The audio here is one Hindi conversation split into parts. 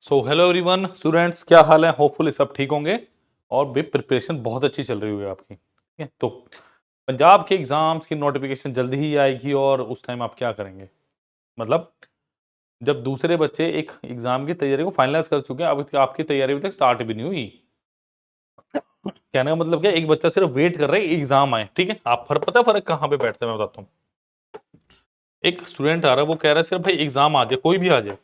सो हेलो एवरीवन स्टूडेंट्स, क्या हाल है। होपफुली सब ठीक होंगे और भी प्रिपरेशन बहुत अच्छी चल रही होगी आपकी। ठीक है, तो पंजाब के एग्जाम्स की नोटिफिकेशन जल्दी ही आएगी और उस टाइम आप क्या करेंगे। मतलब जब दूसरे बच्चे एक एग्जाम की तैयारी को फाइनलाइज कर चुके हैं, अब आपकी तैयारी अभी तक स्टार्ट भी नहीं हुई। कहने का मतलब क्या, एक बच्चा सिर्फ वेट कर रहा है एग्जाम आए। ठीक है, आप पता फर्क कहाँ पे बैठते हैं, मैं बताता हूँ। एक स्टूडेंट आ रहा है, वो कह रहा है सिर्फ भाई एग्जाम आ जाए, कोई भी आ जाए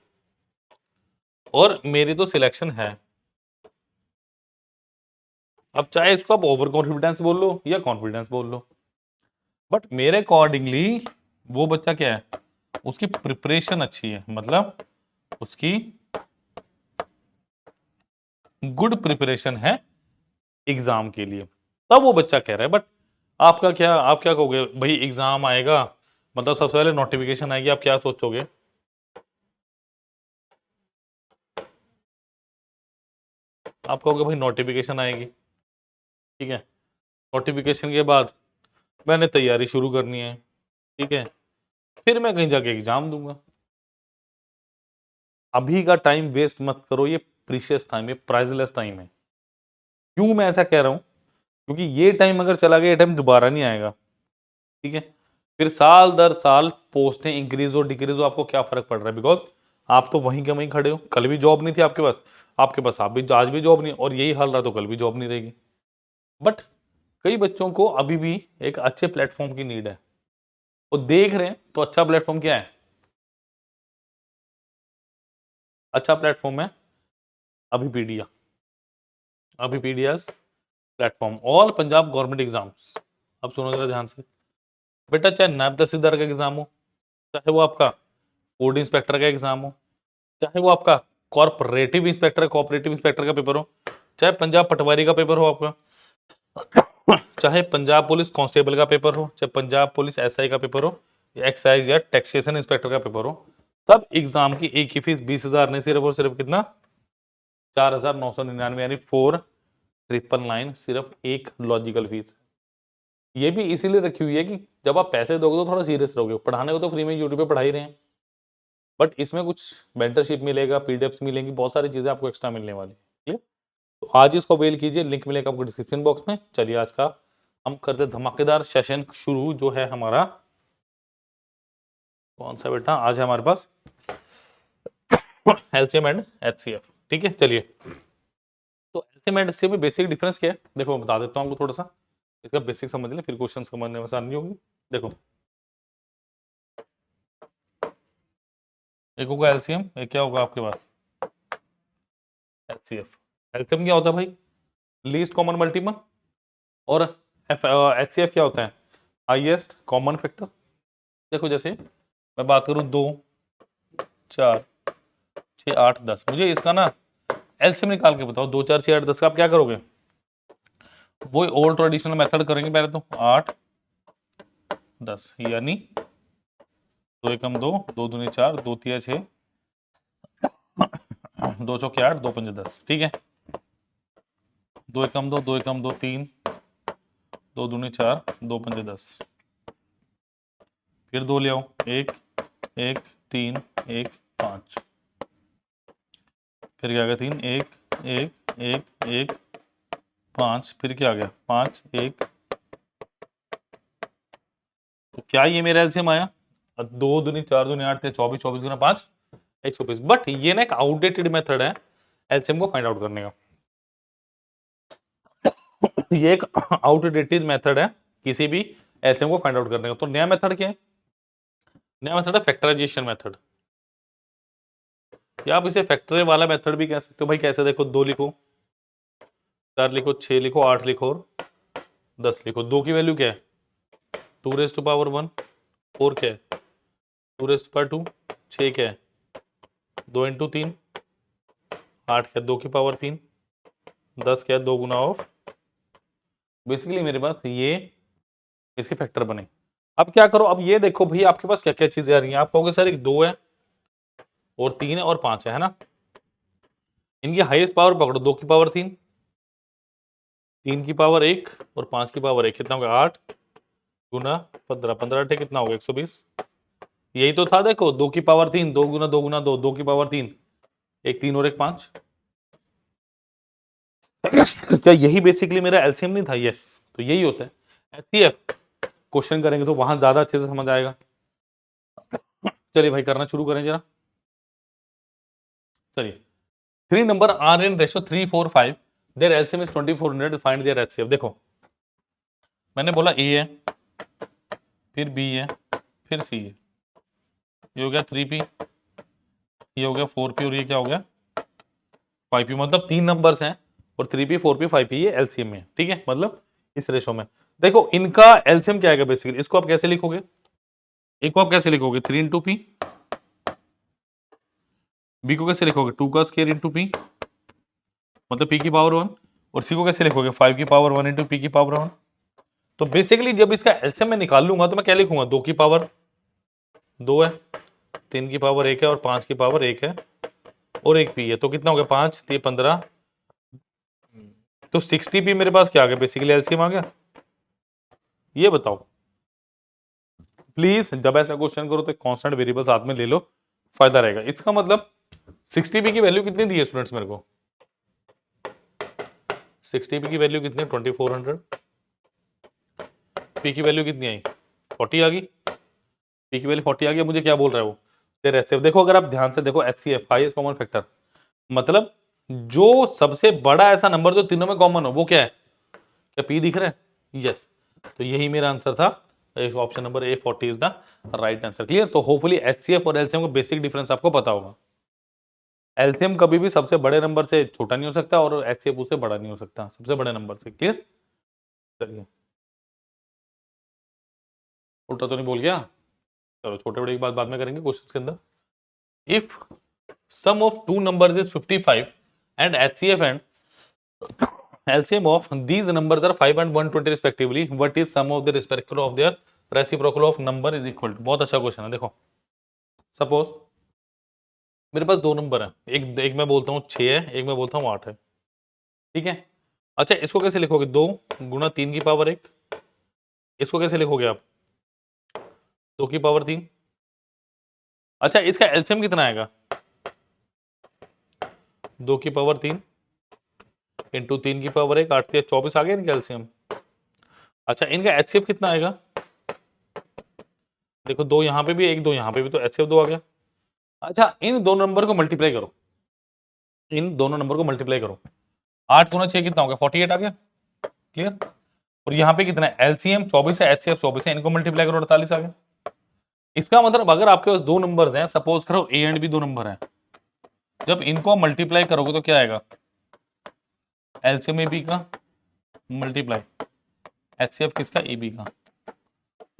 और मेरी तो सिलेक्शन है। अब चाहे इसको आप ओवर कॉन्फिडेंस बोल लो या कॉन्फिडेंस बोल लो, बट मेरे अकॉर्डिंगली वो बच्चा क्या है, उसकी प्रिपरेशन अच्छी है, मतलब उसकी गुड प्रिपरेशन है एग्जाम के लिए, तब वो बच्चा कह रहा है। बट आपका क्या, आप क्या कहोगे भाई एग्जाम आएगा, मतलब सबसे पहले नोटिफिकेशन आएगी, आप क्या सोचोगे। आप कहोगे भाई नोटिफिकेशन आएगी, ठीक है, नोटिफिकेशन के बाद मैंने तैयारी शुरू करनी है, ठीक है, फिर मैं कहीं जाके एग्जाम दूंगा। अभी का टाइम वेस्ट मत करो, ये प्रीशियस टाइम है, प्राइसलेस टाइम है। क्यों मैं ऐसा कह रहा हूं, क्योंकि ये टाइम अगर चला गया, ये टाइम दोबारा नहीं आएगा। ठीक है, फिर साल दर साल पोस्टें इंक्रीज और डिक्रीज हो, आपको क्या फर्क पड़ रहा है, बिकॉज आप तो वहीं के वहीं खड़े हो। कल भी जॉब नहीं थी आपके पास, आप भी आज भी जॉब नहीं, और यही हाल रहा तो कल भी जॉब नहीं रहेगी। बट कई बच्चों को अभी भी एक अच्छे प्लेटफॉर्म की नीड है, वो देख रहे हैं। तो अच्छा प्लेटफॉर्म क्या है, अच्छा प्लेटफॉर्म है Abhipedia, Abhipedia's platform all Punjab government exams. अब सुनो जरा ध्यान से बेटा, चाहे नायब तहसीलदार का एग्जाम हो, चाहे वो आपका फूड इंस्पेक्टर का एग्जाम हो, चाहे वो आपका कॉर्पोरेटिव इंस्पेक्टर का पेपर हो, चाहे पंजाब पटवारी का पेपर हो आपका, चाहे पंजाब पुलिस कांस्टेबल का पेपर हो, चाहे पंजाब पुलिस एसआई का पेपर हो, या एक्साइज या टैक्सेशन इंस्पेक्टर का पेपर हो, सब एग्जाम की एक ही फीस 20,000 नहीं, सिर्फ और सिर्फ कितना, 4,999, यानी 4,999, सिर्फ एक लॉजिकल फीस। ये भी इसीलिए रखी हुई है कि जब आप पैसे दोगे तो थोड़ा सीरियस रहोगे। पढ़ाने को तो फ्री में यूट्यूब पे पढ़ा ही रहे हैं, बट इसमें कुछ मेंटरशिप मिलेगा, पीडीएफ्स मिलेंगी, बहुत सारी चीजें आपको एक्स्ट्रा मिलने वाली है। तो आज इसको अवेल कीजिए, लिंक मिलेगा आपको डिस्क्रिप्शन बॉक्स में। चलिए आज का हम करते धमाकेदार सेशन शुरू, जो है हमारा कौन सा बेटा, आज है हमारे पास एलसीएम एंड एचसीएफ। ठीक है, चलिए, तो एलसीएम एंड एचसीएफ में बेसिक डिफरेंस क्या है, देखो मैं बता देता हूँ आपको थोड़ा सा, इसका बेसिक समझ लें, फिर क्वेश्चन समझने में आसानी होगी। देखो, एक होगा एलसीएम, एक क्या होगा आपके पास एचसीएफ। एलसीएम क्या होता है भाई, लीस्ट कॉमन मल्टीपल, और एचसीएफ क्या होता है, हाईएस्ट कॉमन फैक्टर। देखो जैसे मैं बात करूं 2, 4, 6, 8, 10, मुझे इसका ना एलसीएम निकाल के बताओ। 2, 4, 6, 8, 10 का आप क्या करोगे, वो ओल्ड ट्रेडिशनल मेथड करेंगे पहले तो। 8, 10, यानी 2 एकम 2, 2 दूनी 4, 2 तिया 6, 2 चौके 8, 2 पंजे 10। ठीक है, 2 एकम 2, 2 एकम 2 3, 2 दूनी 4, 2 पंजे 10, फिर 2 ले आओ, 1, 1, 3, 1, 5, फिर क्या आ गया 3, 1, 1, 1, 1, 5, फिर क्या आ गया 5, 1। तो क्या ये मेरा एलसीएम आया, 2 दूनी 4 दूनी 8 थे 24, 24 गुना 5, 120। बट ये ना एक आउटडेटेड मेथड है एलसीएम को फाइंड आउट करने का। ये एक आउटडेटेड मेथड है किसी भी एलसीएम को फाइंड आउट करने का। तो नया मेथड क्या है, नया मेथड है फैक्टराइजेशन मेथड, या आप इसे फैक्टर वाला मेथड भी कह सकते हो भाई। कैसे, देखो 2 लिखो, 4 लिखो, 6 लिखो, 8 लिखो और 10 लिखो। 2 की वैल्यू क्या है 2 रेज टू पावर 1, 4 क्या है 2 रेज टू पावर 2, 6 क्या है 2 इंटू 3, 8 क्या है 2 की पावर 3, 10 क्या है 2 गुना ऑफ। बेसिकली मेरे पास ये इसके फैक्टर बने। अब क्या करो, अब ये देखो भाई आपके पास क्या क्या चीजें आ रही हैं। आप कहोगे सर एक 2 है और 3 है और 5 है ना, इनकी हाईएस्ट पावर पकड़ो। 2 की पावर 3, 3 की पावर 1 और 5 की पावर 1, कितना होगा 8 गुना 15, 15 8 कितना होगा 120। यही तो था, देखो 2 की पावर 3, 2 गुना 2 गुना 2, 2 की पावर 3, एक 3 और एक 5। क्या यही बेसिकली मेरा एलसीएम नहीं था? यस, तो यही होता है एचसीएफ। क्वेश्चन करेंगे तो वहां ज्यादा अच्छे से समझ आएगा। चलिए भाई करना शुरू करें जरा। चलिए, 3 number are in ratio 3, 4, 5, their LCM is 2400, find their HCF. देखो मैंने बोला ए है, फिर बी है, फिर सी है, ये हो गया 3p, ये हो गया 4p, और ये क्या हो गया 5p। मतलब 3 नंबर्स हैं और 3p 4p 5p ये एलसीएम में है, ठीक है, मतलब इस रेशो में। देखो इनका एलसीएम क्या आएगा बेसिकली, इसको आप कैसे लिखोगे, एक को आप कैसे लिखोगे 3 इंटू पी, बी को कैसे लिखोगे 2 का स्क्वायर इंटू पी, मतलब पी की पावर 1, और सी को कैसे लिखोगे 5 की पावर 1 इंटू पी की पावर 1। तो बेसिकली जब इसका एलसीएम में निकाल लूंगा तो मैं क्या लिखूंगा, 2 की पावर 2 है, 3 की पावर 1 है, और 5 की पावर 1 है, और एक पी है, तो कितना हो गया 5 3 15। तो 60p मेरे पास क्या आ गया बेसिकली, एलसीएम आ गया। ये बताओ प्लीज, जब ऐसा क्वेश्चन करो तो कांस्टेंट वेरिएबल साथ में ले लो, फायदा रहेगा। इसका मतलब 60p की वैल्यू कितनी दी है स्टूडेंट्स मेरे को, 60p की वैल्यू कितनी है 2400, पी की वैल्यू कितनी आई 40 आ गई, पी की वैल्यू 40 आ गई। मुझे क्या बोल रहा है वो, तेरे एचसीएफ देखो, अगर आप ध्यान से देखो एचसीएफ हाईएस्ट कॉमन फैक्टर, मतलब जो सबसे बड़ा ऐसा नंबर जो तीनों में कॉमन हो वो क्या है, क्या पी दिख रहा है, यस। तो यही मेरा आंसर था, option number A 40 is the right answer. Clear. तो होपफुली एचसीएफ और एलसीएम का बेसिक डिफरेंस आपको पता होगा। एलसीएम कभी भी सबसे बड़े नंबर से छोटा नहीं हो सकता और एचसीएफ उससे बड़ा नहीं हो सकता सबसे बड़े नंबर से। क्लियर। चलिए, उल्टा तो नहीं बोल गया, चलो छोटे बड़े की बात बाद में करेंगे क्वेश्चंस के अंदर। If sum of two numbers is 55 and HCF and LCM of these numbers are 5 and 120 respectively, what is sum of the respective of their reciprocal of number is equal to। बहुत अच्छा क्वेश्चन है। देखो सपोज मेरे पास दो नंबर है, एक एक मैं बोलता हूँ 6 है, एक मैं बोलता हूँ 8 है, ठीक है। अच्छा इसको कैसे लिखोगे, 2 गुणा 3 की पावर 1, इसको कैसे लिखोगे आप 2 की पावर 3। अच्छा इसका एलसीएम कितना आएगा, 2 की पावर 3 इंटू 3 की पावर 1, 8 3 24 आ गया इनका एलसीएम। अच्छा इनका एचसीएफ कितना आएगा, देखो 2 यहां पे भी, एक 2 यहां पे भी, तो एचसीएफ 2 आ गया। अच्छा इन दोनों नंबर को मल्टीप्लाई करो, इन दोनों नंबर को मल्टीप्लाई करो, 8 गुना 6 कितना हो गया 48 आ गया। क्लियर। और यहाँ पे कितना है एलसीएम 24 है, एचसीएफ 24 है, इनको मल्टीप्लाई करो 48 आ गया। इसका मतलब अगर आपके पास दो नंबर हैं, सपोज करो ए एंड बी दो नंबर हैं, जब इनको मल्टीप्लाई करोगे तो क्या आएगा, एलसीएम ए बी का मल्टीप्लाई एचसीएफ किसका, ए बी का।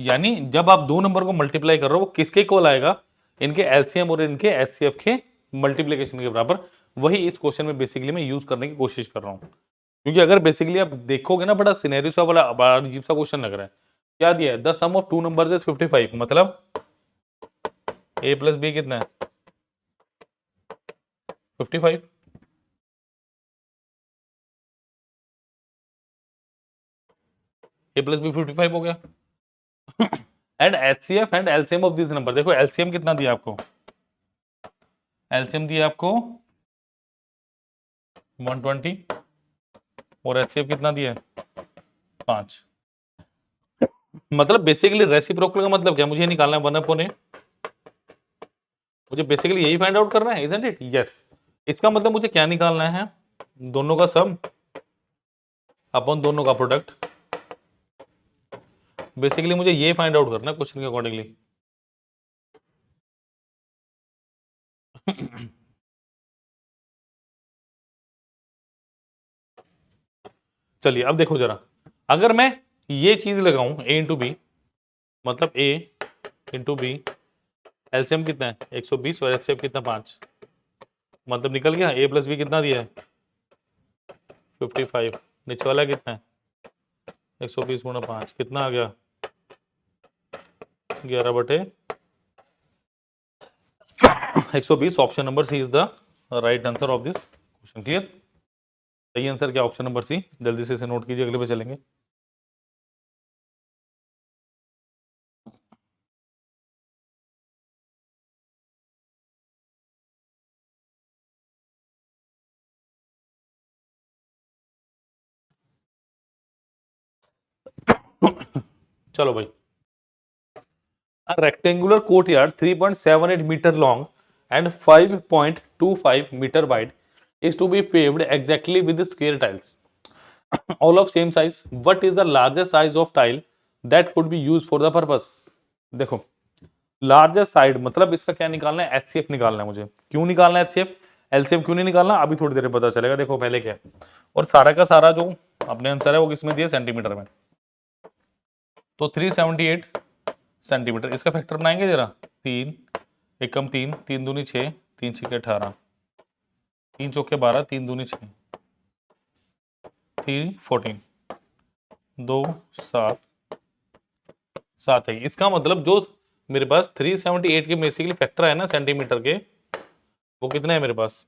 यानी जब आप दो नंबर को मल्टीप्लाई कर रहे हो वो किसके इक्वल आएगा, इनके एलसीएम और इनके एचसीएफ के मल्टीप्लिकेशन के बराबर। वही इस क्वेश्चन में बेसिकली मैं यूज करने की कोशिश कर रहा हूं, क्योंकि अगर बेसिकली आप देखोगे ना बड़ा सिनेरियो सा वाला बड़ा अजीब सा क्वेश्चन लग रहा है। क्या दिया है, the sum of two numbers is 55, मतलब a प्लस बी कितना है 55, a प्लस बी 55 हो गया। And HCF and LCM of this number, देखो एलसीएम कितना दिया आपको, एलसीएम दिया आपको 120 और एचसीएफ कितना दिया है 5। मतलब बेसिकली रेसिप्रोकल का मतलब क्या, मुझे निकालना है 1/a, मुझे बेसिकली यही फाइंड आउट करना है, इजंट इट, यस। इसका मतलब मुझे क्या निकालना है, दोनों का सम अपन दोनों का प्रोडक्ट। बेसिकली मुझे ये फाइंड आउट करना है क्वेश्चन के अकॉर्डिंगली। चलिए अब देखो जरा, अगर मैं ये चीज लगाऊं a इंटू बी, मतलब a इंटू बी, एलसीएम कितना है 120 और एचसीएफ कितना 5, मतलब निकल गया a प्लस बी कितना दिया है 55, नीचे वाला कितना है 120 गुणा 5 कितना आ गया 11/120। Option number C is the right answer of this question. Clear. सही आंसर क्या, ऑप्शन नंबर सी। जल्दी से इसे नोट कीजिए, अगले पे चलेंगे। चलो भाई, a rectangular courtyard 3.78 meter long and 5.25 meter wide is to be paved exactly with the square tiles, all of same size. What is the largest size of tile that could be used for the purpose? देखो, लार्जेस्ट साइड मतलब इसका क्या निकालना है, एचसीएफ निकालना है मुझे। क्यों निकालना है एचसीएफ, एलसीएम क्यों नहीं निकालना, अभी थोड़ी देर में पता चलेगा। देखो पहले क्या है, और सारा का सारा जो अपने आंसर है वो किसमें दिया, सेंटीमीटर में। तो 378 सेंटीमीटर, इसका फैक्टर बनाएंगे जरा। 3 एकम 3, 3 दूनी 6, 3 छक्के 18, 3 चौके 12, 3 दूनी 6, 3 14, 2 7 7 है। इसका मतलब जो मेरे पास 378 के बेसिकली फैक्टर है ना सेंटीमीटर के, वो कितने हैं मेरे पास,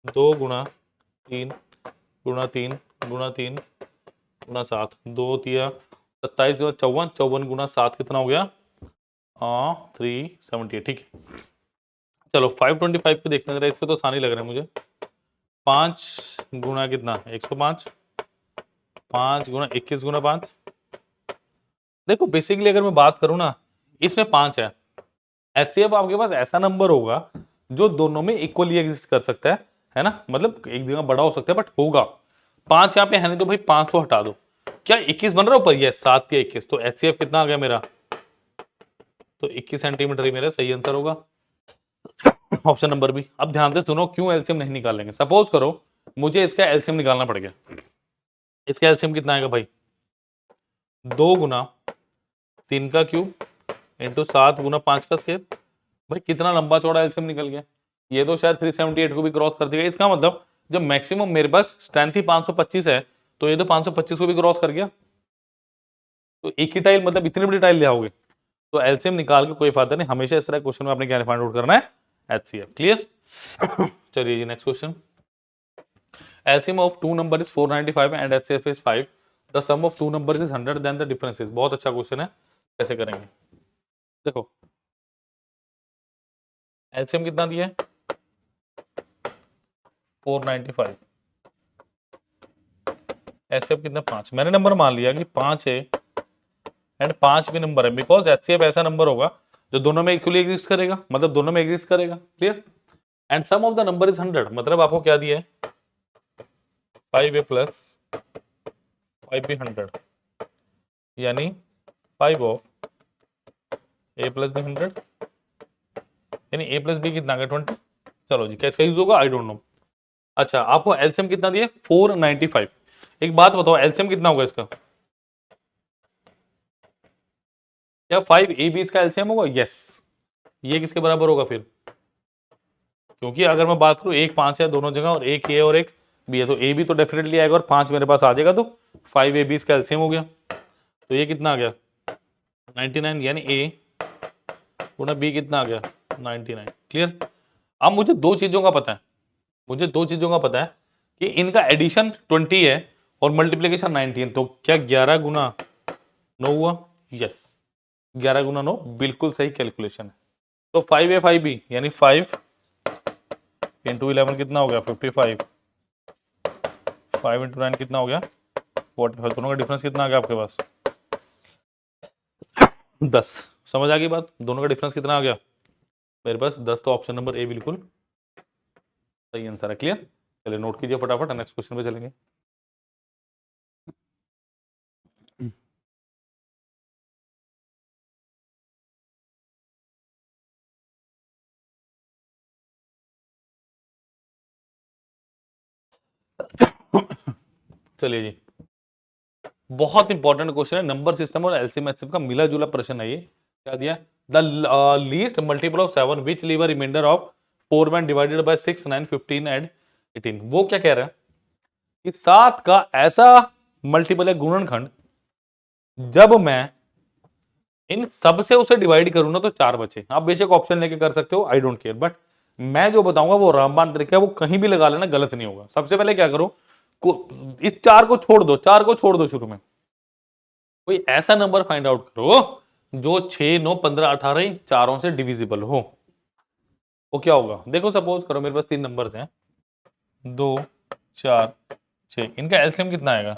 2 गुणा 3 गुणा 3 गुणा 3 गुणा 7, 2 तिया 27 गुणा 54, 54 गुणा 7 कितना हो गया, 378। ठीक है, चलो 525 पे देखते हैं, इससे तो आसानी लग रहा है मुझे। 5 गुणा कितना, 105, 5 गुणा 21 गुणा 5। देखो बेसिकली अगर मैं बात करूं ना, इसमें 5 है। एचसीएफ आपके पास ऐसा नंबर होगा जो दोनों में इक्वली एग्जिस्ट कर सकता है ना, मतलब एक जगह बड़ा हो सकता है बट होगा। 5 यहाँ पे है नहीं तो भाई 5 तो हटा दो। क्या 21 बन रहा है ऊपर, ये 7 या 21, तो एचसीएफ कितना आ गया मेरा, तो 21 सेंटीमीटर ही मेरा सही आंसर होगा, ऑप्शन नंबर बी। अब ध्यान से सुनो क्यों एलसीएम नहीं निकालेंगे। सपोज करो मुझे इसका एलसीएम निकालना पड़ गया, इसका एलसीएम कितना आएगा भाई, 2 गुना 3 का क्यूब इंटू 7 गुना 5 का स्क्वायर। भाई कितना लंबा चौड़ा एलसीएम निकल गया, ये तो शायद 378 को भी क्रॉस कर देगा। इसका मतलब जब मैक्सिमम मेरे पास स्ट्रेंथ ही 525 है, तो ये तो 525 को भी क्रॉस कर गया। तो एक ही टाइल मतलब इतनी बड़ी टाइल ले आओगे, तो एलसीएम निकाल के कोई फायदा नहीं। हमेशा इस तरह क्वेश्चन में आपने क्या फाइंड आउट करना है, एचसीएफ। क्लियर। चलिए जी next question. LCM of two number is 495 and HCF is 5, the sum of two number is 100 then the difference is. बहुत अच्छा क्वेश्चन है, कैसे करेंगे देखो। एलसीएम कितना दिया है, 495, एचसीएफ कितना 5। मैंने नंबर मान लिया कि 5 है एंड 5 भी नंबर है, बिकॉज एचसीएफ ऐसा नंबर होगा जो दोनों में इक्वली एग्जिस्ट करेगा, मतलब दोनों में एग्जिस्ट करेगा। Clear. And sum of the number is 100, मतलब आपको क्या दिया है, 5a प्लस 5b 100, यानी 5 ऑफ a प्लस b 100, यानी a प्लस b कितना 20। चलो जी, कैसे यूज होगा आई डोंट नो। अच्छा आपको एलसीएम कितना दिया, 495। एक बात बताओ एलसीएम कितना होगा इसका, क्या 5ab इसका एलसीएम होगा, यस। ये किसके बराबर होगा फिर, क्योंकि अगर मैं बात करूं एक 5 है दोनों जगह और एक ए और एक बी है, तो ए भी तो डेफिनेटली आएगा और 5 मेरे पास आ जाएगा, तो 5ab इसका एलसीएम हो गया। तो ये कितना आ गया 99, यानी ए गुणा बी कितना आ गया 99। क्लियर। अब मुझे दो चीजों का पता है, मुझे दो चीजों का पता है कि इनका एडिशन 20 है और मल्टीप्लीकेशन 19, तो क्या 11 गुना 9 हुआ, यस 11 गुना 9 बिल्कुल सही कैलकुलेशन है। तो 5a 5b यानी 5 इंटू 11 कितना हो गया 55, 5 इंटू 9 कितना हो गया 45, दोनों का डिफरेंस कितना आ गया आपके पास 10। समझ आ गई बात, दोनों का डिफरेंस कितना आ गया मेरे पास 10, तो ऑप्शन नंबर ए बिल्कुल सही आंसर है। क्लियर। चलिए नोट कीजिए फटाफट, नेक्स्ट क्वेश्चन पे चलेंगे। चलिए जी, बहुत इंपॉर्टेंट क्वेश्चन है, नंबर सिस्टम और एलसीएम एचसीएफ का मिला जुला प्रश्न है ये। क्या दिया, the least multiple of 7 which leave a remainder of 4 when divided by 6 9 15 and 18। वो क्या कह रहा है कि 7 का ऐसा मल्टीपल है गुणनखंड जब मैं इन सब से उसे डिवाइड करूं ना तो 4 बचे। आप बेशक ऑप्शन लेके कर सकते हो, आई डोंट केयर, बट मैं जो बताऊंगा वो रामबाण तरीका है, वो कहीं भी लगा लेना गलत नहीं होगा। सबसे पहले क्या करो, इस 4 को छोड़ दो, 4 को छोड़ दो, शुरू में कोई ऐसा नंबर फाइंड आउट करो जो 6 9 15 18 इन चारों से डिविजिबल हो। वो क्या होगा, देखो सपोज करो मेरे पास 3 नंबर्स हैं 2 4 6, इनका एलसीएम कितना आएगा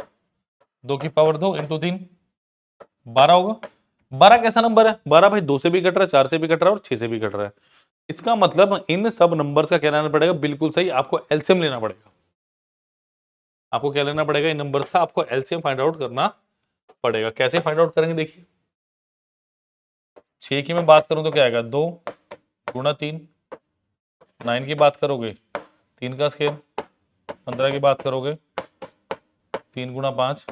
2 की पावर 2 इंटू 3 12 होगा। 12 कैसा नंबर है? 12 भाई 2 से भी कट रहा है, 4 से भी कट रहा है और 6 से भी कट रहा है। इसका मतलब इन सब नंबर्स का क्या लेना पड़ेगा? बिल्कुल सही, आपको एलसीएम लेना पड़ेगा। आपको क्या लेना पड़ेगा? इन नंबर्स का आपको एलसीएम फाइंड आउट करना पड़ेगा। कैसे फाइंड आउट करेंगे देखिए, 6 की मैं बात करूं तो क्या आएगा? 2 गुणा 3। 9 की बात करोगे 3 का स्केयर। 15 की बात करोगे 3 गुणा 5।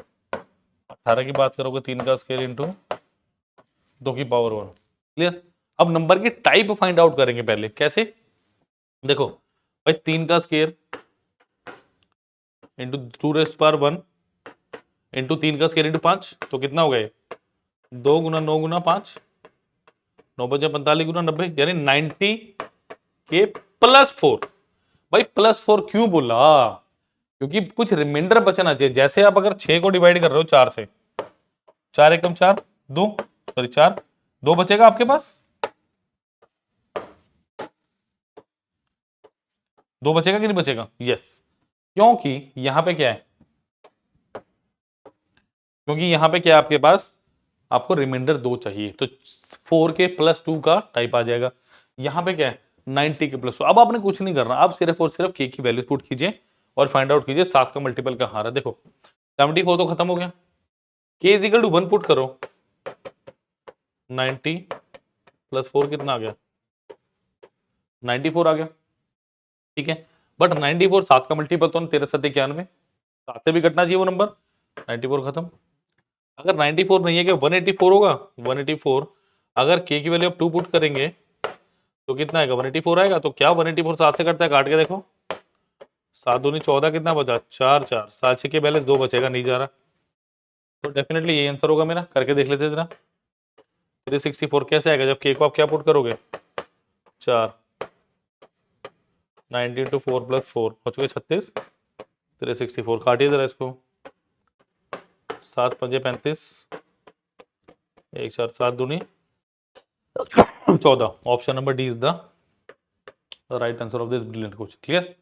18 की बात करोगे 3 का स्केयर इंटू 2 की पावर 1। क्लियर? अब नंबर की टाइप फाइंड आउट करेंगे पहले। कैसे? देखो भाई 3 का स्केयर इंटू 2⁻1 इंटू 3 का स्केयर इंटू 5, तो कितना हो गया? 2 गुना 9 गुना 5, 9 बजे 45 गुना 90, यानी 90 के +4। भाई +4 क्यों बोला? क्योंकि कुछ रिमाइंडर बचना चाहिए। जैसे आप अगर 6 को डिवाइड कर रहे हो 4 से, 4 एकम 4, 2 सॉरी 4, 2 बचेगा आपके पास, 2 बचेगा कि नहीं बचेगा? यस। क्योंकि यहां पे क्या है? क्योंकि यहां पे क्या है आपके पास? आपको रिमाइंडर 2 चाहिए, तो 4 के +2 का टाइप आ जाएगा। यहां पे क्या है? 90 के +2। अब आपने कुछ नहीं करना, आप सिर्फ और सिर्फ के की वैल्यू पुट कीजिए और फाइंड आउट कीजिए 7 का मल्टीपल कहां आ रहा है। देखो 74 तो खत्म हो गया, k is equal to 1 put करो, 90 +4 कितना आ गया? 94 आ गया। ठीक है, बट 94 7 का मल्टीपल तो 13 7 91, 7 से भी कटना चाहिए वो नंबर। 94 खत्म। अगर 94 नहीं है कि 184 होगा। 184 अगर k की वैल्यू आप 2 पुट करेंगे तो कितना आएगा? 184 आएगा। तो क्या 184 7 से कटता है? काट के देखो, 7 दूनी 14, कितना बचा? 4 4, 7 6 के बैलेंस 2 बचेगा, नहीं जा रहा। तो डेफिनेटली ये आंसर होगा मेरा। करके देख लेते जरा। 364 कैसे आएगा जब k को आप क्या पुट करोगे? 4, 90 × 4 + 4 हो चुके 36। 364 काटिए जरा इसको, 7 5 35, 1 4 7 दूनी 14। Option number D is the right answer of this brilliant question. Clear?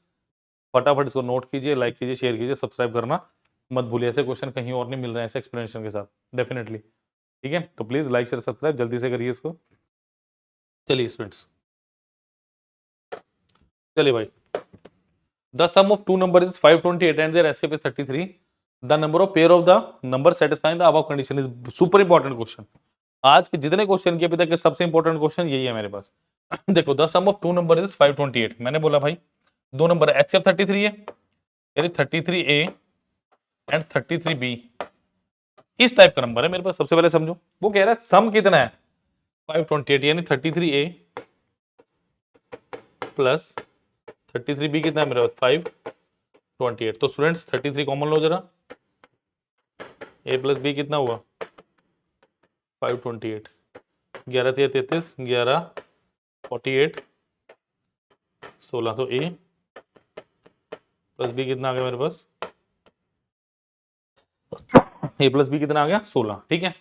फटाफट इसको नोट कीजिए, लाइक कीजिए, शेयर कीजिए, सब्सक्राइब करना मत भूलिए। ऐसे क्वेश्चन कहीं और नहीं मिल रहे हैं ऐसे एक्सप्लेनेशन के साथ, डेफिनेटली। ठीक है, तो प्लीज लाइक शेयर सब्सक्राइब जल्दी से करिए इसको। चलिए स्टूडेंट्स, चलिए भाई, the sum of two number is 528 and their HCF is 33। The number of pair of the number satisfying the above condition is super important question. आज के जितने क्वेश्चन किए अभी तक के सबसे इंपॉर्टेंट क्वेश्चन यही है मेरे पास। देखो the sum of two number is 528। मैंने बोला भाई दो नंबर एचसीएफ 33 है, यानी 33A एंड 33B इस टाइप का नंबर है मेरे पास। सबसे पहले समझो, वो कह रहा है सम कितना है? 528, यानी 33A प्लस 33B कितना है मेरे पास? 528। तो स्टूडेंट्स 33 कॉमन लो जरा, A प्लस B कितना हुआ? 528। 11 3 33, 11 48, 16। तो A प्लस B कितना आ गया मेरे पास? A प्लस B कितना आ गया? 16। ठीक है,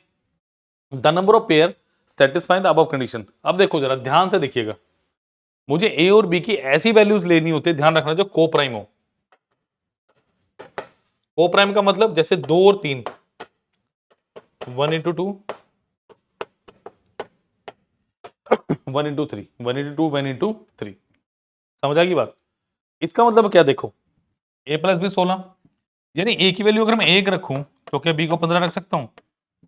the number of pair satisfying the above condition. अब देखो जरा ध्यान से देखिएगा, मुझे ए और बी की ऐसी वैल्यूज लेनी होती है, ध्यान रखना, जो को प्राइम हो। को प्राइम का मतलब जैसे 2 और 3, 1 × 2, 1 × 3, 1 × 2, 1 × 3। समझ आएगी बात? इसका मतलब क्या? देखो a प्लस बी 16, यानी a की वैल्यू अगर मैं 1 रखूं तो क्या b को 15 रख सकता हूं?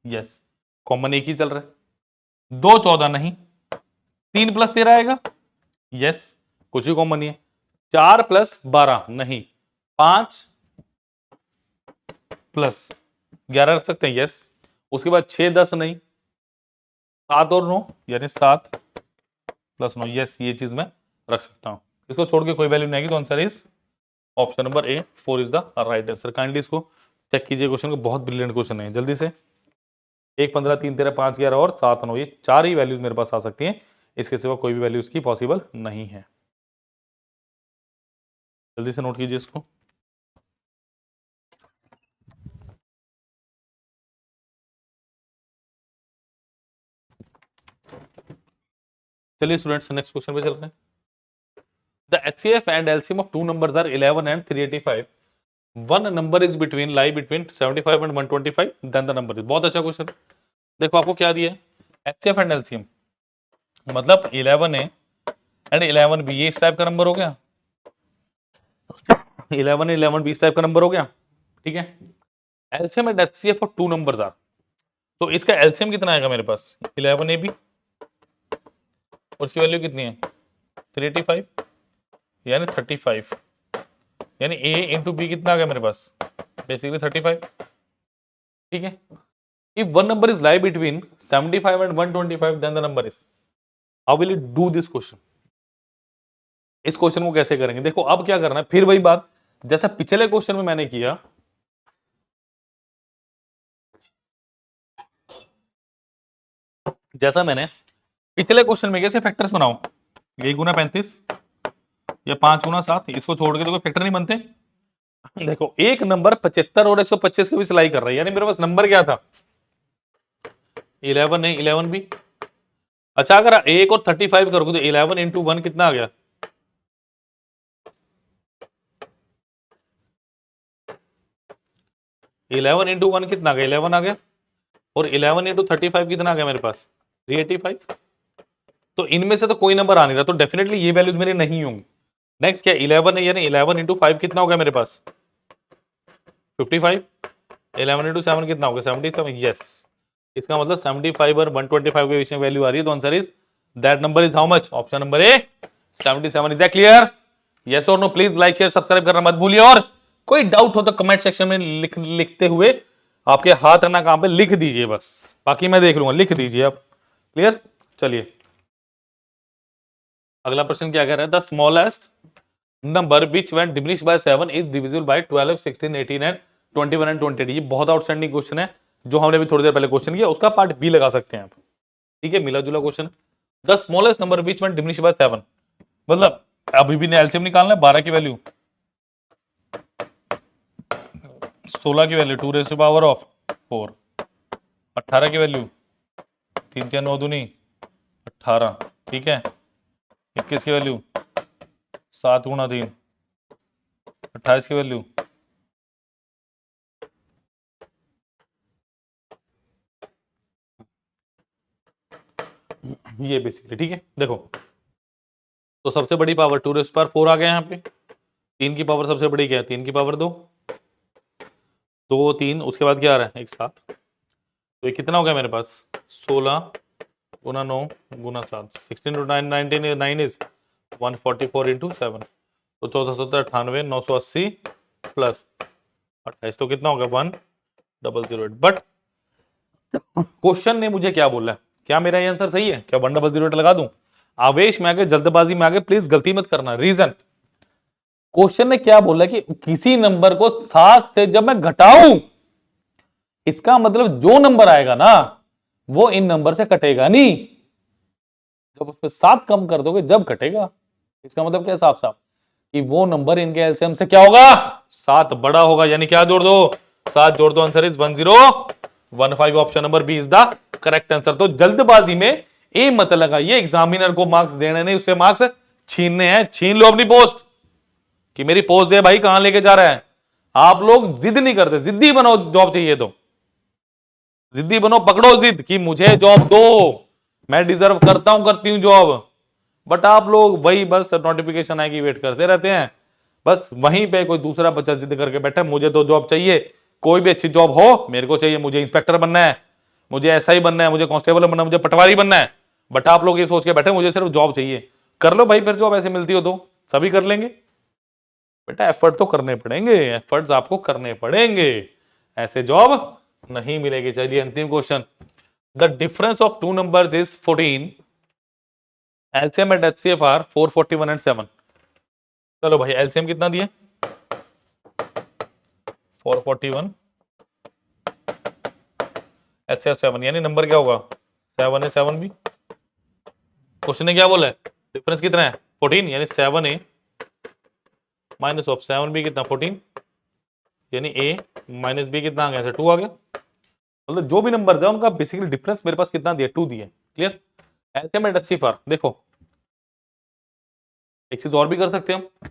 यस, कॉमन एक ही चल रहा है। 2 14 नहीं, 3 + 13 आएगा। यस, कुछ ही कॉमन नहीं है। 4 + 12 नहीं, 5 + 11 रख सकते हैं। यस, उसके बाद 6 10 नहीं, 7 और 9, यानी 7 + 9। यस, ये चीज मैं रख सकता हूं। इसको छोड़ के कोई वैल्यू नहीं आएगी, तो answer is option number A 4 is the right answer. Kindly इसको चेक कीजिए क्वेश्चन को, बहुत ब्रिलियंट क्वेश्चन है। जल्दी से 1 15 3 13 5 11 और 7 9, ये 4 ही वैल्यूज मेरे पास आ सकती हैं, इसके सिवा कोई भी वैल्यू इसकी पॉसिबल नहीं है। जल्दी से नोट कीजिए इसको। चलिए स्टूडेंट्स, नेक्स्ट क्वेश्चन पे चल रहे हैं। The HCF and LCM of two numbers are 11 and 385। One number is between lie between 75 and 125, then the number is. बहुत अच्छा क्वेश्चन। देखो आपको क्या दिया है, एचसीएफ एंड एलसीएम, मतलब 11A एंड 11B, ये इस टाइप का नंबर हो गया, 11A 11B इस टाइप का नंबर हो गया, ठीक है। एलसीएम एंड एचसीएफ और 2 नंबर्स आर, तो इसका एलसीएम कितना आएगा मेरे पास 11AB, और उसकी वैल्यू कितनी है 385, यानी 35, यानी A इंटू बी कितना आ गया मेरे पास बेसिकली 35, ठीक है। If one number is lie between 75 and 125, then the number is. How will you do this question? इस क्वेश्चन को कैसे करेंगे, देखो अब क्या करना है, फिर वही बात जैसा पिछले क्वेश्चन में मैंने किया, जैसा मैंने पिछले क्वेश्चन में कैसे फैक्टर्स बनाओ, 1 गुना 35 या 5 गुना 7, इसको छोड़ के तो कोई फैक्टर नहीं बनते। देखो एक नंबर 75 और 125 के बीच लाई कर रहा है, यानी मेरे पास नंबर क्या था 11 है 11B। अच्छा अगर 1 और 35 करोगे तो 11 इंटू 1 कितना आ गया, 11 इंटू 1 कितना आ गया 11 आ गया, और 11 इंटू 35 कितना आ गया मेरे पास 385। तो इनमें से तो कोई नंबर आ नहीं रहा, तो डेफिनेटली ये वैल्यूज मेरी नहीं होंगी। नेक्स्ट क्या 11 है, यानी 11 इंटू 5 कितना हो गया मेरे पास 55, 11 इंटू 7 कितना हो गया 77, यस। इसका मतलब 75 और 125 के बीच में वैल्यू आ रही है, तो answer is that number is how much, option number A 77। Is that clear, yes और no? Please like share subscribe करना मत भूलिए, और कोई डाउट हो तो कमेंट सेक्शन में लिखते हुए आपके हाथ ना कहां पे लिख दीजिए, बस बाकी मैं देख लूंगा, लिख दीजिए आप। क्लियर, चलिए अगला प्रश्न क्या कह रहा है, the smallest number which when diminished by 7 is divisible by 12, 16, 18 and 21 and 28। ये बहुत आउटस्टैंडिंग क्वेश्चन है जो हमने भी थोड़ी देर पहले क्वेश्चन किया, उसका पार्ट बी लगा सकते हैं आप, ठीक है, मिला जुला question. The smallest number which when diminished by 7, मतलब अभी भी एलसीएम निकालना है, 12 की वैल्यू 16 की value 2 raise to power of 4, 18 की वैल्यू 3 3 9 दूनी 18, ठीक है। 21 की वैल्यू 7 गुणा 3, 28 की वैल्यू ये बेसिकली, ठीक है। देखो तो सबसे बड़ी पावर 2 रेज़ टू पावर 4 आ गया यहाँ पे, 3 की पावर सबसे बड़ी क्या है 3 की पावर 2, 2 3 उसके बाद क्या आ रहा है एक 7, तो ये कितना हो गया मेरे पास 16 गुना 9 गुना 7, 16 टू 9 19 9 इज 144 इंटू 7, तो 1470 98 980 प्लस 28, तो कितना होगा 1008। बट क्वेश्चन ने मुझे क्या बोला, क्या मेरा ये आंसर सही है, क्या 1008 लगा दूं? आवेश में आगे जल्दबाजी में आगे प्लीज गलती मत करना। रीजन, क्वेश्चन ने क्या बोला कि किसी नंबर को 7 से जब मैं घटाऊं, इसका मतलब जो नंबर आएगा ना वो इन नंबर से कटेगा नहीं, जब उसमें 7 कम कर दोगे जब कटेगा। इसका मतलब क्या साफ साफ कि वो नंबर इनके एलसीएम से क्या होगा 7 बड़ा होगा, यानी क्या जोड़ दो 7 जोड़ दो, answer is 1015, option number B is the correct answer. तो जल्दबाजी में ए मत लगाइए, एग्जामिनर को मार्क्स देने नहीं उससे मार्क्स छीनने हैं, छीन लो अपनी पोस्ट कि मेरी पोस्ट दे भाई, कहां लेके जा रहा है। आप लोग जिद नहीं करते, जिद्दी बनो, जॉब चाहिए तो जिद्दी बनो, पकड़ो जिद कि मुझे जॉब दो, मैं डिजर्व करता हूं, करती हूं जॉब। बट आप लोग वही बस नोटिफिकेशन आएगी वेट करते रहते हैं, बस वहीं पे कोई दूसरा बच्चा जिद करके बैठा मुझे तो जॉब चाहिए, कोई भी अच्छी जॉब हो मेरे को चाहिए, मुझे इंस्पेक्टर बनना है, मुझे एसआई बनना है, मुझे कांस्टेबल बनना है, मुझे पटवारी बनना है। बट आप लोग ये सोच के बैठे मुझे सिर्फ जॉब चाहिए। कर लो भाई फिर जॉब, ऐसे मिलती हो तो सभी कर लेंगे। बेटा एफर्ट तो करने पड़ेंगे, एफर्ट्स आपको करने पड़ेंगे, ऐसे जॉब नहीं मिलेगी। चलिए अंतिम question, the difference of two numbers is 14, LCM and HCF are 441 and 7। चलो भाई एलसीएम कितना दिया 441, एचसीएफ 7, यानी नंबर क्या होगा 7 है 7 भी। क्वेश्चन ने क्या बोला है डिफरेंस कितना है 14, यानी 7A माइनस ऑफ 7B कितना 14, यानी A माइनस B कितना आ गया 2 आ गया। मतलब जो भी नंबर है उनका बेसिकली डिफरेंस मेरे पास कितना दिया 2 दिया। Clear, LCM and HCF are. देखो एक चीज और भी कर सकते हैं हम,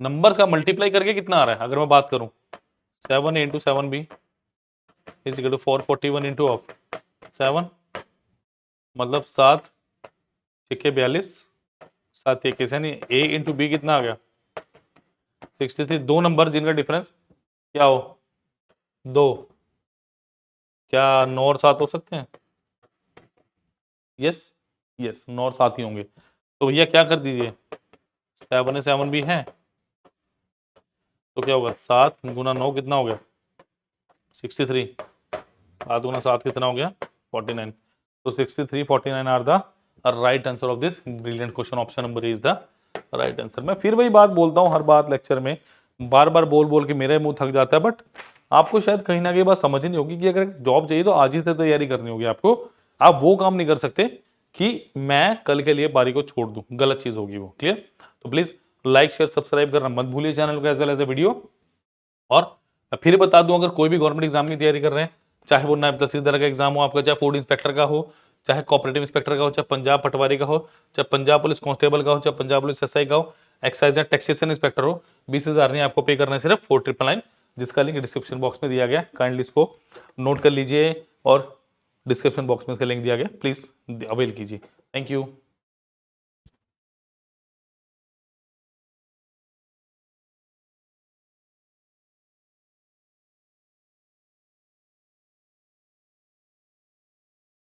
नंबर्स का मल्टीप्लाई करके कितना आ रहा है, अगर मैं बात करूं 7A into 7B is equal to 441 into of 7 मतलब 7 6 42, 7 21 यानी A इंटू बी कितना आ गया 63। दो नंबर जिनका डिफरेंस क्या हो 2, क्या 9 और 7 हो सकते हैं? यस यस 9 और 7 ही होंगे। तो भैया क्या कर दीजिए 7 7 भी है तो क्या होगा 7 गुना 9 कितना हो गया 63, 7 गुना 7 कितना हो गया 49। तो 63 49 are the right answer of this brilliant question. Option number is the right answer. मैं फिर वही बात बोलता हूँ हर बात लेक्चर में, बार बार बोल बोल के मेरा मुंह थक जाता है, बट आपको शायद कहीं ना कहीं बात समझ ही नहीं होगी कि अगर जॉब चाहिए तो आज ही से तैयारी करनी होगी आपको। आप वो काम नहीं कर सकते कि मैं कल के लिए पारी को छोड़ दूं, गलत चीज होगी वो। क्लियर? तो प्लीज लाइक शेयर सब्सक्राइब करना मत भूलिए चैनल को as well as a video. और फिर बता दूं अगर कोई भी गवर्नमेंट एग्जाम की तैयारी कर रहे हैं, चाहे वो नायब तहसीलदार का एग्जाम हो आपका, चाहे फूड इंस्पेक्टर का हो, चाहे कोऑपरेटिव इंस्पेक्टर का हो, चाहे पंजाब पटवारी का हो, चाहे पंजाब पुलिस कांस्टेबल का हो, चाहे पंजाब पुलिस एसआई का हो, एक्साइज एंड टैक्सेशन इंस्पेक्टर हो, 20,000 नहीं आपको पे करना है, सिर्फ 4999, जिसका लिंक डिस्क्रिप्शन बॉक्स में दिया गया। काइंडली इसको नोट कर लीजिए और डिस्क्रिप्शन बॉक्स में इसका लिंक दिया गया, प्लीज अवेल कीजिए। Thank you.